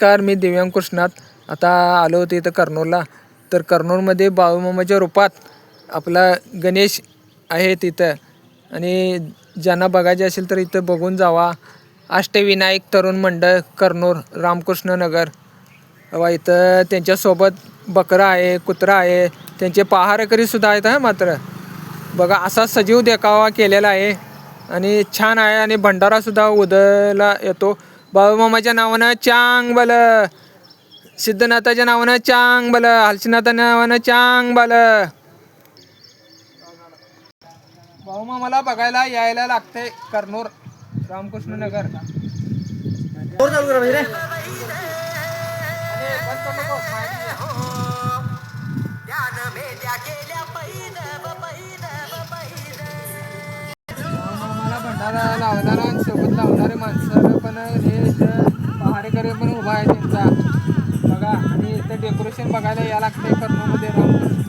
नमस्कार, मी दिव्यांग कृष्णात. आता आलो होतो इथं कर्नूलला. तर कर्नूलमध्ये बाळूमामाच्या रूपात आपला गणेश आहे तिथं, आणि ज्यांना बघायचे असेल तर इथं बघून जावा. अष्टविनायक तरुण मंडळ कर्नूल रामकृष्ण नगर. इथं त्यांच्यासोबत बकरा आहे, कुत्रा आहे, त्यांचे पहारेकरीसुद्धा आहेत. मात्र बघा, असा सजीव देखावा केलेला आहे आणि छान आहे. आणि भंडारासुद्धा उदयाला येतो. बाळूमामाच्या नावानं चांग बल, सिद्धनाथाच्या नावानं चांग बल, हलसीनाथाच्या नावानं चांग बल. बाळूमामाला बघायला यायला लागते कर्नूल रामकृष्ण नगर. बाळूमामाला भंडारा लावणारा आणि सोबत लावणारे माणसं पण हे इथं पहारेकरी पण उभा आहे त्यांचा बघा. आणि इथं डेकोरेशन बघायला या लागते कर्नूलमध्ये रामकृष्ण